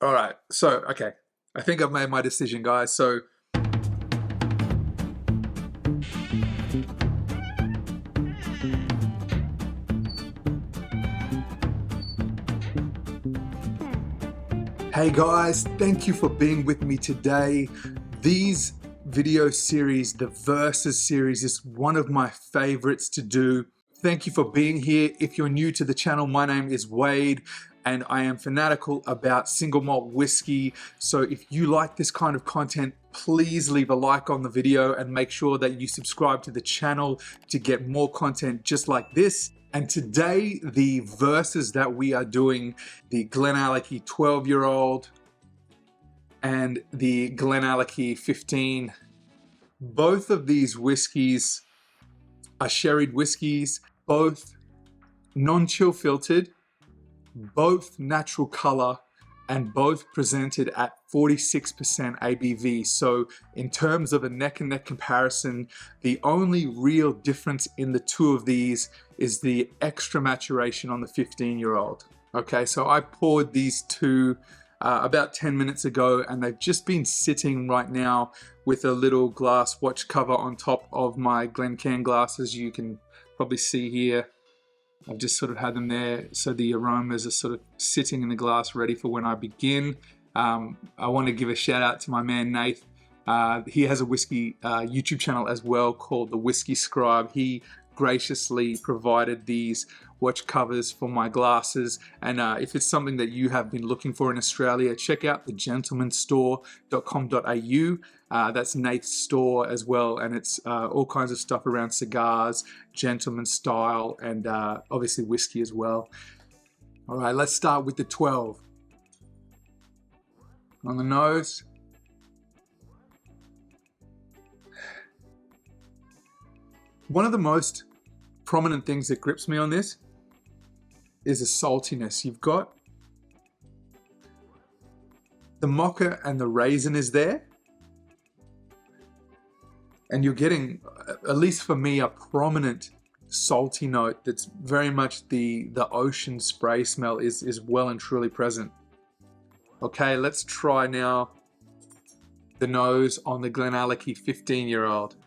All right, so, okay. I think I've made my decision, guys. So, hey guys, thank you for being with me today. These video series, the Versus series, is one of my favorites to do. Thank you for being here. If you're new to the channel, my name is Wade and I am fanatical about single malt whiskey. So if you like this kind of content, please leave a like on the video and make sure that you subscribe to the channel to get more content just like this. And today, the verses that we are doing, the GlenAllachie 12-year-old and the GlenAllachie 15, both of these whiskeys are sherried whiskeys, both non-chill filtered, both natural color, and both presented at 46% ABV. So in terms of a neck and neck comparison, the only real difference in the two of these is the extra maturation on the 15-year-old. Okay, so I poured these two about 10 minutes ago, and they've just been sitting right now with a little glass watch cover on top of my Glencairn glasses. You can probably see here, I've just sort of had them there so the aromas are sort of sitting in the glass ready for when I begin. I want to give a shout out to my man Nath. He has a whiskey YouTube channel as well called The Whiskey Scribe. He graciously provided these watch covers for my glasses, and if it's something that you have been looking for in Australia, check out thegentlemanstore.com.au. That's Nate's store as well, and it's all kinds of stuff around cigars, gentleman style, and obviously whiskey as well. All right, let's start with the 12. On the nose. One of the most prominent things that grips me on this is the saltiness. You've got the mocha and the raisin is there, and you're getting, at least for me, a prominent salty note that's very much the ocean spray smell is well and truly present. Okay, let's try now the nose on the GlenAllachie 15-year-old.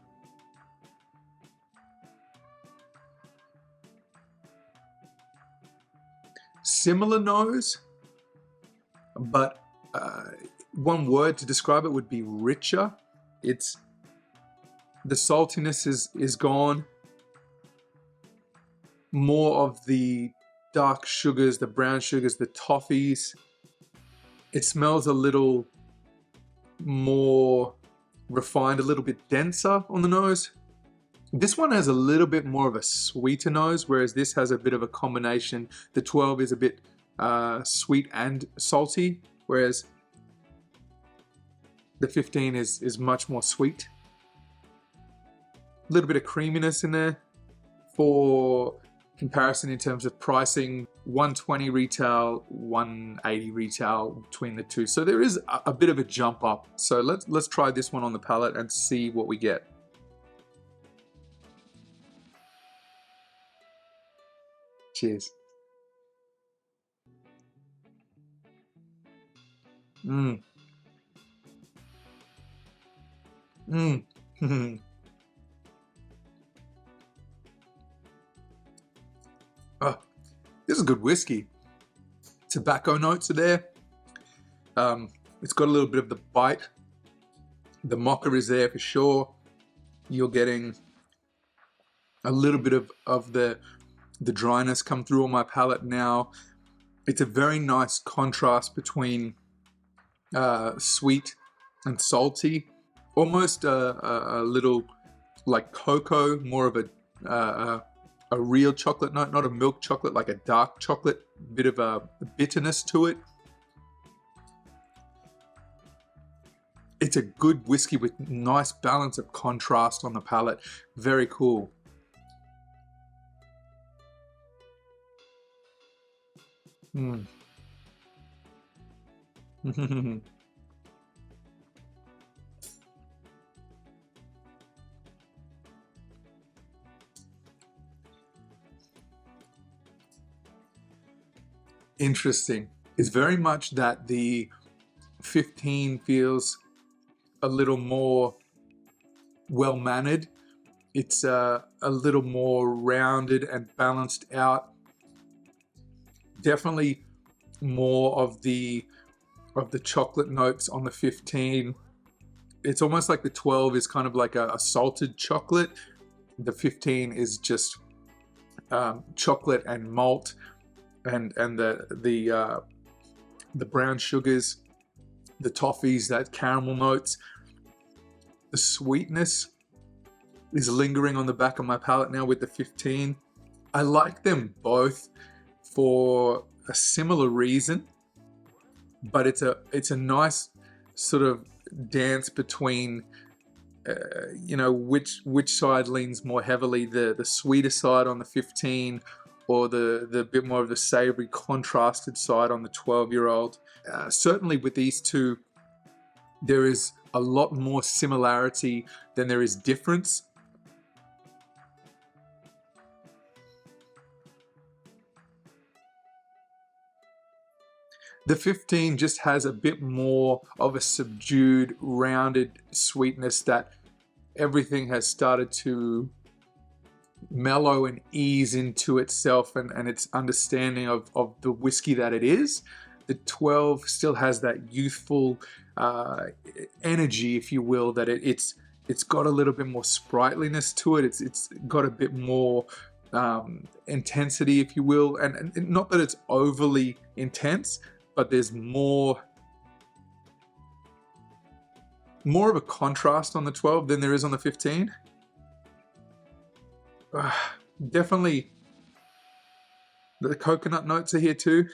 Similar nose, but one word to describe it would be richer. It's the saltiness is gone. More of the dark sugars, the brown sugars, the toffees. It smells a little more refined, a little bit denser on the nose. This one has a little bit more of a sweeter nose, whereas this has a bit of a combination. The 12 is a bit sweet and salty, whereas the 15 is much more sweet. A little bit of creaminess in there. For comparison in terms of pricing, 120 retail, 180 retail between the two. So there is a bit of a jump up. So let's try this one on the palate and see what we get. Cheers. Oh, this is good whiskey. Tobacco notes are there. It's got a little bit of the bite. The mocha is there for sure. You're getting a little bit of the dryness come through on my palate now. It's a very nice contrast between sweet and salty, almost a little like cocoa, more of a real chocolate note, not a milk chocolate, like a dark chocolate, bit of a bitterness to it. It's a good whiskey with nice balance of contrast on the palate. Very cool. Interesting. It's very much that the 15 feels a little more well-mannered. It's a little more rounded and balanced out. Definitely more of the chocolate notes on the 15. It's almost like the 12 is kind of like a salted chocolate. The 15 is just chocolate and malt and the brown sugars, the toffees, that caramel notes. The sweetness is lingering on the back of my palate now with the 15. I like them both for a similar reason, but it's a nice sort of dance between you know, which side leans more heavily, the sweeter side on the 15 or the bit more of the savory contrasted side on the 12-year-old. Certainly with these two, there is a lot more similarity than there is difference. The 15 just has a bit more of a subdued, rounded sweetness that everything has started to mellow and ease into itself and its understanding of the whiskey that it is. The 12 still has that youthful energy, if you will, that it's got a little bit more sprightliness to it. It's got a bit more intensity, if you will, and not that it's overly intense, but there's more of a contrast on the 12 than there is on the 15. Definitely the coconut notes are here too.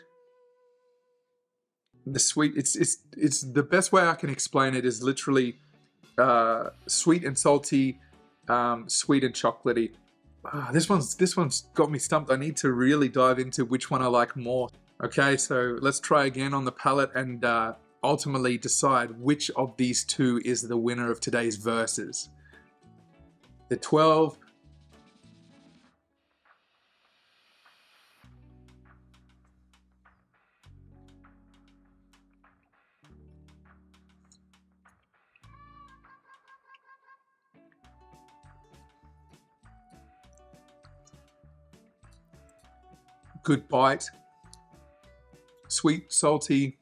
The sweet, it's the best way I can explain it is literally sweet and salty, sweet and chocolatey. This one's got me stumped. I need to really dive into which one I like more. Okay, so let's try again on the palate and ultimately decide which of these two is the winner of today's verses. The 12. Good bite. Sweet, salty,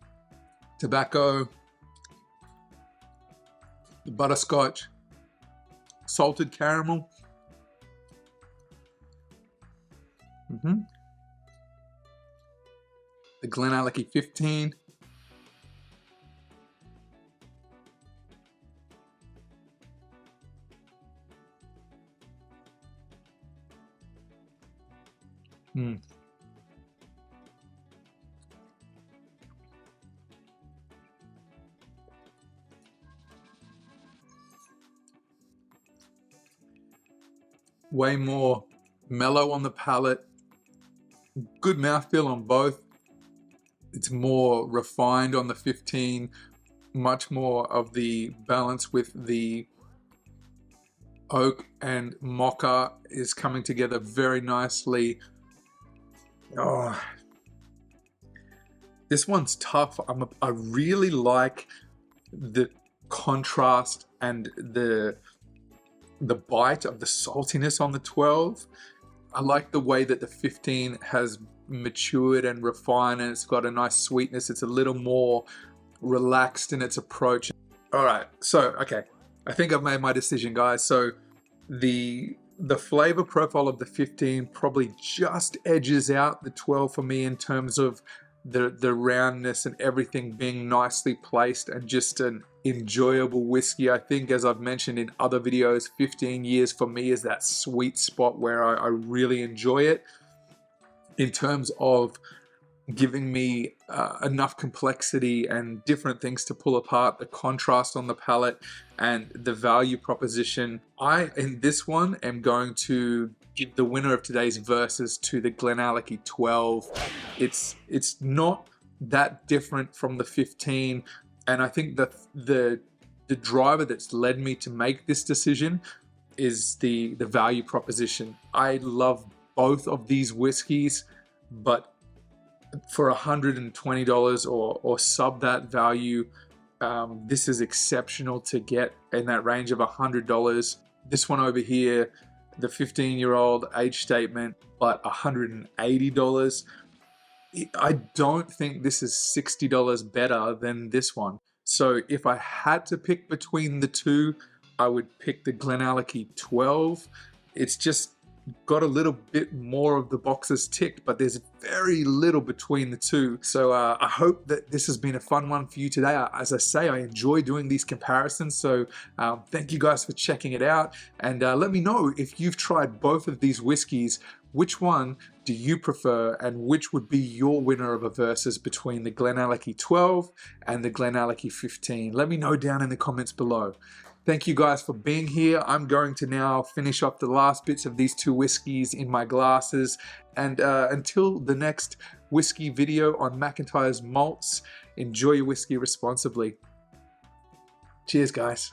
tobacco, the butterscotch, salted caramel. The GlenAllachie 15. Way more mellow on the palate, good mouthfeel on both. It's more refined on the 15, much more of the balance with the oak and mocha is coming together very nicely. Oh, this one's tough. I really like the contrast and the bite of the saltiness on the 12. I like the way that the 15 has matured and refined, and it's got a nice sweetness. It's a little more relaxed in its approach. All right, so okay, I think I've made my decision, guys. So the flavor profile of the 15 probably just edges out the 12 for me in terms of the roundness and everything being nicely placed and just an enjoyable whiskey. I think, as I've mentioned in other videos, 15 years for me is that sweet spot where I really enjoy it in terms of giving me enough complexity and different things to pull apart, the contrast on the palate and the value proposition. I, in this one, am going to give the winner of today's verses to the GlenAllachie 12. It's not that different from the 15, and I think that the driver that's led me to make this decision is the value proposition. I love both of these whiskeys, but for $120 or sub that value, This is exceptional to get in that range of $100. This one over here, the 15-year-old age statement, but $180. I don't think this is $60 better than this one. So if I had to pick between the two, I would pick the GlenAllachie 12. It's just got a little bit more of the boxes ticked, but there's very little between the two. So I hope that this has been a fun one for you today. As I say, I enjoy doing these comparisons, so thank you guys for checking it out, and let me know if you've tried both of these whiskeys. Which one do you prefer, and which would be your winner of a versus between the GlenAllachie 12 and the GlenAllachie 15? Let me know down in the comments below. Thank you guys for being here. I'm going to now finish up the last bits of these two whiskeys in my glasses. And until the next whiskey video on McIntyre's malts, enjoy your whiskey responsibly. Cheers, guys.